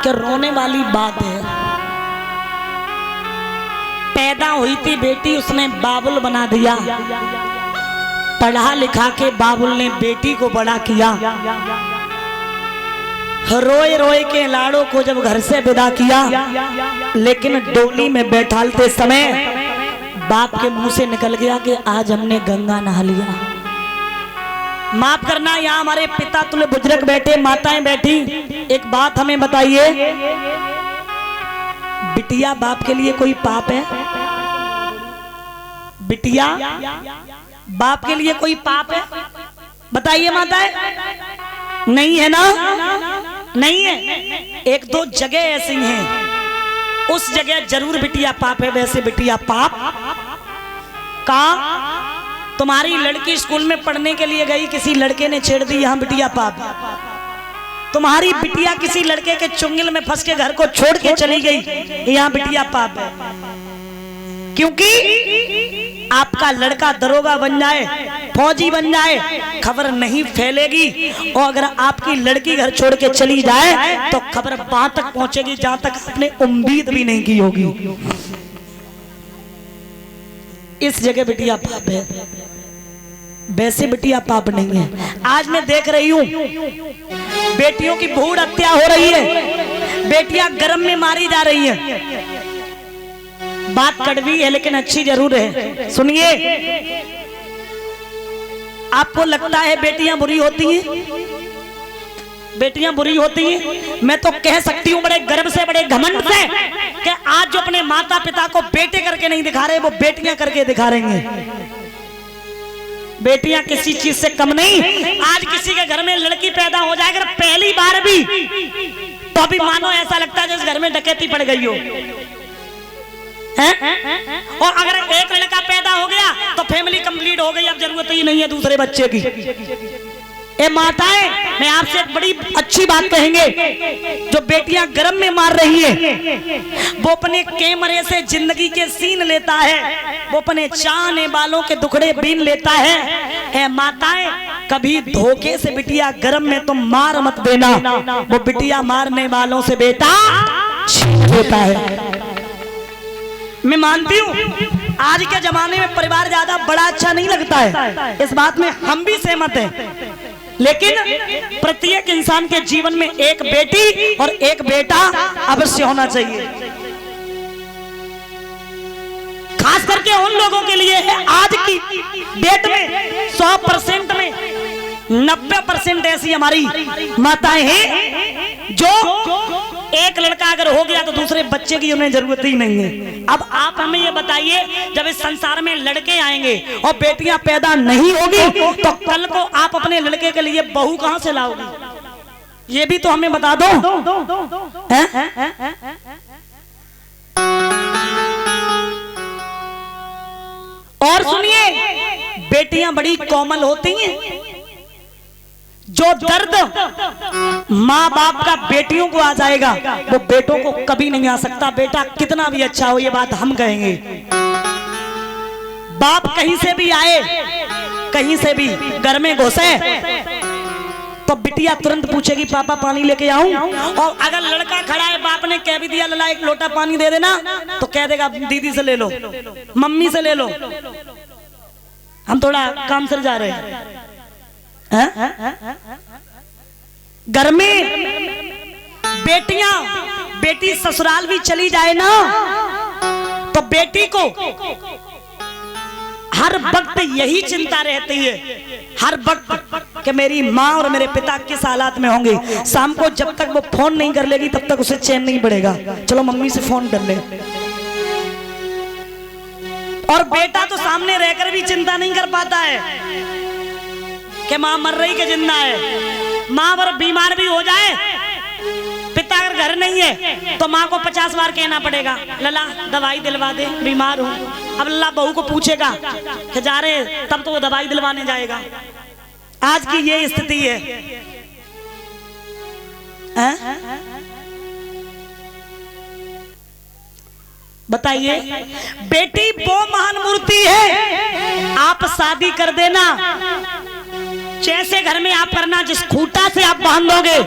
कि रोने वाली बात है। पैदा हुई थी बेटी, उसने बाबुल बना दिया। पढ़ा लिखा के बाबुल ने बेटी को बड़ा किया। रोए रोए के लाड़ों को जब घर से विदा किया, लेकिन डोली में बैठालते समय बाप के मुंह से निकल गया कि आज हमने गंगा नहा लिया। माफ करना, यहाँ हमारे पिता तुल्य बुजुर्ग बैठे, माताएं बैठी, एक बात हमें बताइए, बिटिया बाप के लिए कोई पाप है? बिटिया बाप के लिए कोई पाप है? बताइए माताएं। नहीं है ना? नहीं है। एक दो जगह ऐसी हैं, उस जगह जरूर बिटिया पाप है। वैसे बिटिया पाप कहाँ? तुम्हारी लड़की स्कूल में पढ़ने के लिए गई, किसी लड़के ने छेड़ दी, यहाँ बिटिया पाप। तुम्हारी बिटिया किसी लड़के के चुंगल में फंस के घर को छोड़ के चली गई, यहाँ बिटिया पाप है। क्योंकि आपका लड़का दरोगा बन जाए, फौजी बन जाए, खबर नहीं फैलेगी, और अगर आपकी लड़की घर छोड़ के चली जाए तो खबर वहां तक पहुंचेगी जहां तक आपने उम्मीद भी नहीं की होगी। इस जगह बिटिया पाप है, वैसे बिटिया पाप नहीं है। आज मैं देख रही हूं बेटियों की भ्रूण हत्या हो रही है, बेटियां गर्म में मारी जा रही हैं। बात कड़वी है लेकिन अच्छी जरूर है। सुनिए, आपको लगता है बेटियां बुरी होती हैं? बेटियां बुरी होती हैं? मैं तो कह सकती हूं बड़े गर्व से, बड़े घमंड से, कि आज जो अपने माता पिता को बेटे करके नहीं दिखा रहे, वो बेटियां करके दिखा रही हैं। बेटियां किसी चीज से कम नहीं। आज किसी के घर में लड़की पैदा हो जाए अगर पहली बार भी, तो अभी मानो ऐसा लगता है जैसे घर में डकैती पड़ गई हो। और अगर एक लड़का पैदा हो गया तो फैमिली कंप्लीट हो गई, अब जरूरत ही नहीं है दूसरे बच्चे की। ए माताएं, मैं आपसे एक बड़ी अच्छी बात कहेंगे, जो बेटियां गर्म में मार रही है, वो अपने कैमरे से जिंदगी के सीन लेता है, वो अपने चाहने वालों के दुखड़े बीन लेता है। ए माताएं, कभी धोखे से बिटिया गर्म में तुम मार मत देना, वो बिटिया मारने वालों से बेटा छीन लेता है। मैं मानती हूँ आज के जमाने में परिवार ज्यादा बड़ा अच्छा नहीं लगता है, इस बात में हम भी सहमत हैं, लेकिन प्रत्येक इंसान के जीवन में एक बेटी और एक बेटा अवश्य होना चाहिए। खास करके उन लोगों के लिए है, आज की डेट में 100% में 90% ऐसी हमारी माताएं हैं जो एक लड़का अगर हो गया तो दूसरे बच्चे की उन्हें जरूरत ही नहीं है। अब आप हमें ये बताइए, जब इस संसार में लड़के आएंगे और बेटियां पैदा नहीं होगी तो कल को आप अपने लड़के के लिए बहू कहां से लाओगे? ये भी तो हमें बता दो। और सुनिए, बेटियां बड़ी कोमल होती हैं। जो दर्द माँ बाप का बेटियों को आ जाएगा, वो बेटों को कभी नहीं आ सकता। बेटा कितना भी अच्छा हो, ये बात हम कहेंगे। बाप कहीं से भी आए, कहीं से भी घर में घुसे, तो बिटिया तुरंत पूछेगी पापा पानी लेके आऊं? और अगर लड़का खड़ा है, बाप ने कह भी दिया लला एक लोटा पानी दे देना, तो कह देगा दीदी से ले लो, मम्मी से ले लो, हम थोड़ा काम से जा रहे हैं। घर में बेटी ससुराल भी चली जाए ना, तो बेटी को हर वक्त यही चिंता रहती है, हर वक्त कि मेरी माँ और मेरे पिता किस हालात में होंगे। शाम को जब तक वो फोन नहीं कर लेगी तब तक उसे चैन नहीं पड़ेगा, चलो मम्मी से फोन कर ले। और बेटा तो सामने रहकर भी चिंता नहीं कर पाता है कि माँ मर रही कि जिंदा है। माँ अगर बीमार भी हो जाए, पिता अगर घर नहीं है, तो माँ को 50 बार कहना पड़ेगा लला दवाई दिलवा दे, बीमार हूँ। अब लला बहू को पूछेगा कि जा रहे, तब तो वो दवाई दिलवाने जाएगा। आज की ये स्थिति है। बताइए, बेटी वो महान मूर्ति है, आप शादी कर देना, जैसे घर में आप करना, जिस खूंटा से आप बांधोगे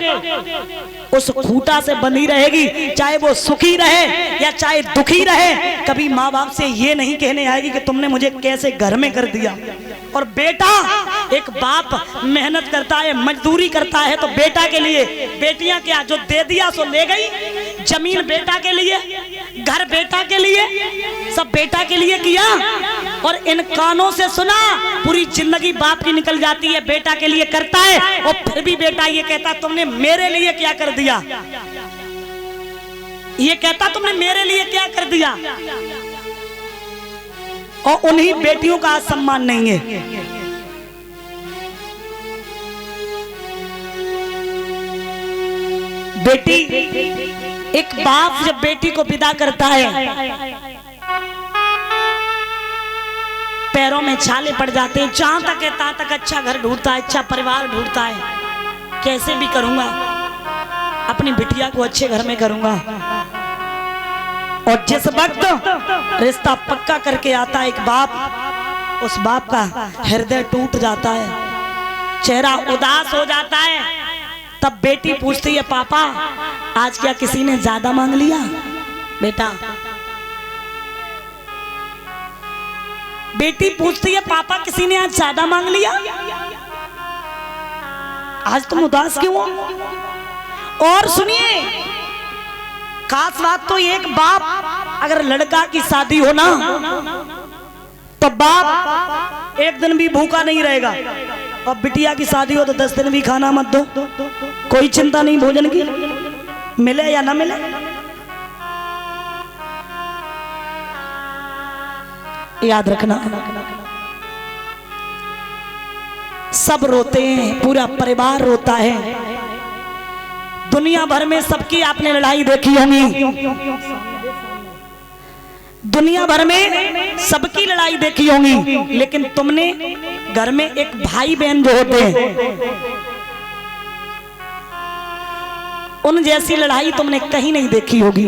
उस खूंटा से बंधी रहेगी, चाहे वो सुखी रहे या चाहे दुखी रहे। कभी माँ बाप से ये नहीं कहने आएगी कि तुमने मुझे कैसे घर में कर दिया। और बेटा, एक बाप मेहनत करता है, मजदूरी करता है तो बेटा के लिए, बेटियां क्या जो दे दिया सो ले गई, जमीन बेटा के लिए, घर बेटा के लिए, सब बेटा के लिए किया। और इन कानों से सुना, पूरी जिंदगी बाप की निकल जाती है, बेटा के लिए करता है और फिर भी बेटा ये कहता तुमने मेरे लिए क्या कर दिया, ये कहता तुमने मेरे लिए क्या कर दिया। और उन्हीं बेटियों का सम्मान नहीं है। बेटी, एक बाप जब बेटी को विदा करता है, पैरों में छाले पड़ जाते हैं, जहां तक है तहां तक अच्छा घर ढूंढता है, अच्छा परिवार ढूंढता है। कैसे भी करूंगा अपनी बिटिया को अच्छे घर में करूंगा। और जिस वक्त रिश्ता पक्का करके आता है एक बाप, उस बाप का हृदय टूट जाता है, चेहरा उदास हो जाता है। तब बेटी पूछती है, पापा आज क्या किसी ने ज्यादा मांग लिया? बेटा, बेटी पूछती है, पापा किसी ने आज ज्यादा मांग लिया? आज तुम उदास क्यों हो? और सुनिए, खास बात तो एक बाप, अगर लड़का की शादी हो ना तो बाप एक दिन भी भूखा नहीं रहेगा। और बिटिया की शादी हो तो 10 दिन भी खाना मत दो, कोई चिंता नहीं भोजन की, मिले या ना मिले। याद रखना, सब रोते हैं, पूरा परिवार रोता है। दुनिया भर में सबकी आपने लड़ाई देखी होगी, दुनिया भर में सबकी लड़ाई देखी होगी, लेकिन तुमने घर में एक भाई बहन जो होते हैं, उन जैसी लड़ाई तुमने कहीं नहीं देखी होगी।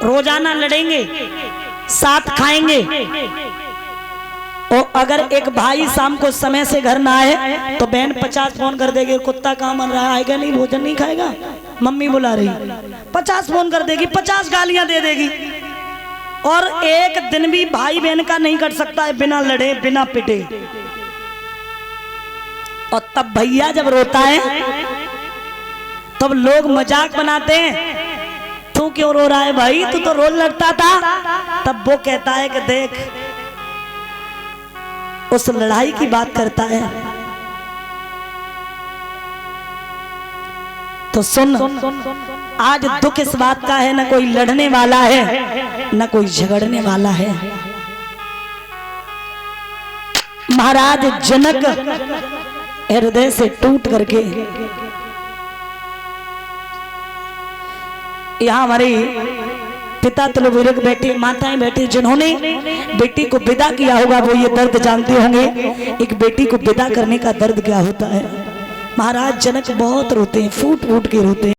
रोजाना लड़ेंगे, साथ खाएंगे। और अगर एक भाई शाम को समय से घर ना आए तो बहन 50 फोन कर देगी, कुत्ता कहाँ मन रहा है, आएगा नहीं, भोजन नहीं खाएगा, मम्मी बुला रही, 50 फोन कर देगी, 50 गालियां दे देगी। और एक दिन भी भाई बहन का नहीं कट सकता है बिना लड़े, बिना पिटे। और तब भैया जब रोता है तब लोग मजाक बनाते हैं, तू क्यों रो रहा है भाई, तू तो रोज लड़ता था। तब वो कहता है कि देख, उस लड़ाई की बात करता है। तो सुन, आज दुख इस बात का है, न कोई लड़ने वाला है न कोई झगड़ने वाला है। महाराज जनक हृदय से टूट करके, यहाँ हमारे पिता बुजुर्ग बैठे, माताएं बैठी, जिन्होंने बेटी को विदा किया होगा वो ये दर्द जानते होंगे, एक बेटी को विदा करने का दर्द क्या होता है। महाराज जनक बहुत रोते हैं, फूट फूट के रोते हैं।